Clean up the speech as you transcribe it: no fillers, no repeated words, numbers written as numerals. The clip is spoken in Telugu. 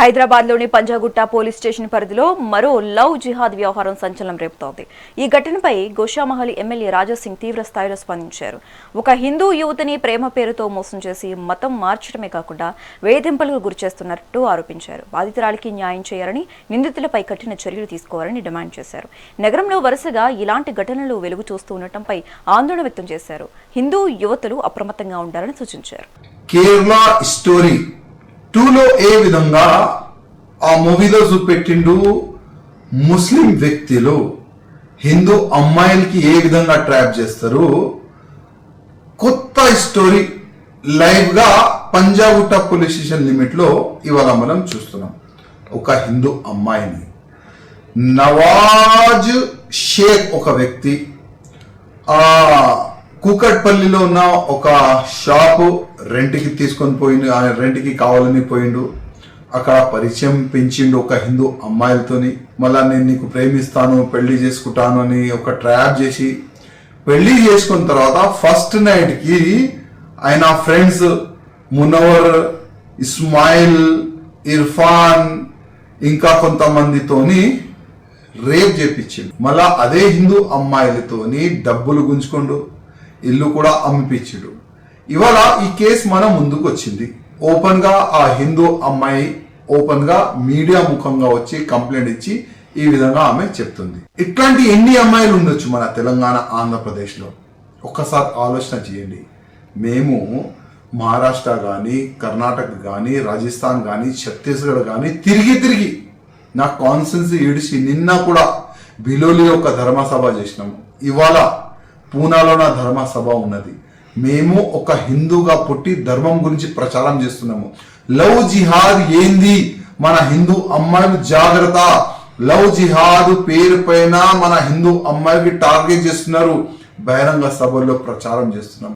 హైదరాబాద్లోని పంజాగుట్ట పోలీస్ స్టేషన్ పరిధిలో మరో లవ్ జిహాద్ వ్యవహారం సంచలనం రేపుతోంది. ఈ ఘటనపై గోషామహల్ ఎమ్మెల్యే రాజాసింగ్ తీవ్ర స్థాయిలో స్పందించారు. ఒక హిందూ యువతిని ప్రేమ పేరుతో మోసం చేసి మతం మార్చడమే కాకుండా వేధింపులకు గురిచేస్తున్నట్టు ఆరోపించారు. బాధితురాలికి న్యాయం చేయాలని, నిందితులపై కఠిన చర్యలు తీసుకోవాలని డిమాండ్ చేశారు. నగరంలో వరుసగా ఇలాంటి ఘటనలు వెలుగు చూస్తూ ఉండటంపై ఆందోళన వ్యక్తం చేశారు. హిందూ యువతులు అప్రమత్తంగా ఉండాలని సూచించారు. కేరళ స్టోరీ 2లో ఏ విధంగా ఆ మూవీలో చూపెట్టిండు, ముస్లిం వ్యక్తులు హిందూ అమ్మాయిలకి ఏ విధంగా ట్రాప్ చేస్తారు, కొత్త స్టోరీ లైవ్ గా పంజాగుట్ట పోలీస్ స్టేషన్ లిమిట్ లో ఇవాళ మనం చూస్తున్నాం. ఒక హిందూ అమ్మాయిని నవాజ్ షేక్ ఒక వ్యక్తి కూకట్పల్లిలో ఉన్న ఒక షాపు రెంట్కి తీసుకొని పోయిండు. ఆయన రెంట్కి కావాలని పోయిండు. అక్కడ పరిచయం పెంచిండు ఒక హిందూ అమ్మాయిలతోని. మళ్ళా నేను నీకు ప్రేమిస్తాను, పెళ్లి చేసుకుంటాను అని ఒక ట్రాప్ చేసి పెళ్లి చేసుకున్న తర్వాత ఫస్ట్ నైట్కి ఆయన ఫ్రెండ్స్ మునవర్, ఇస్మాయిల్, ఇర్ఫాన్ ఇంకా కొంతమందితోని రేప్ చేపించిండు. మళ్ళా అదే హిందూ అమ్మాయిలతోని డబ్బులు గుంజుకుండు, ఇల్లు కూడా అమ్మిపించుడు. ఇవాళ ఈ కేసు మన ముందుకు వచ్చింది. ఓపెన్ గా ఆ హిందూ అమ్మాయి ఓపెన్ గా మీడియా ముఖంగా వచ్చి కంప్లైంట్ ఇచ్చి ఈ విధంగా ఆమె చెప్తుంది. ఇట్లాంటి ఎన్ని అమ్మాయిలు ఉండొచ్చు మన తెలంగాణ, ఆంధ్రప్రదేశ్ లో? ఒక్కసారి ఆలోచన చేయండి. మేము మహారాష్ట్ర కానీ, కర్ణాటక కానీ, రాజస్థాన్ కానీ, ఛత్తీస్గఢ్ కానీ తిరిగి నా కాన్స్టిట్యున్సీ ఈడిచి నిన్న కూడా బిలోలి ఒక ధర్మసభ చేసినాము. ఇవాళ పూనాలో నా ధర్మసభ ఉన్నది. మేము ఒక హిందూగా పుట్టి ధర్మం గురించి ప్రచారం చేస్తున్నాము. లవ్ జిహాద్ ఏంది? మన హిందూ అమ్మాయిలు జాగ్రత్త. లవ్ జిహాద్ పేరు పైన మన హిందూ అమ్మాయికి టార్గెట్ చేస్తున్నారు. బహిరంగ సభల్లో ప్రచారం చేస్తున్నాం.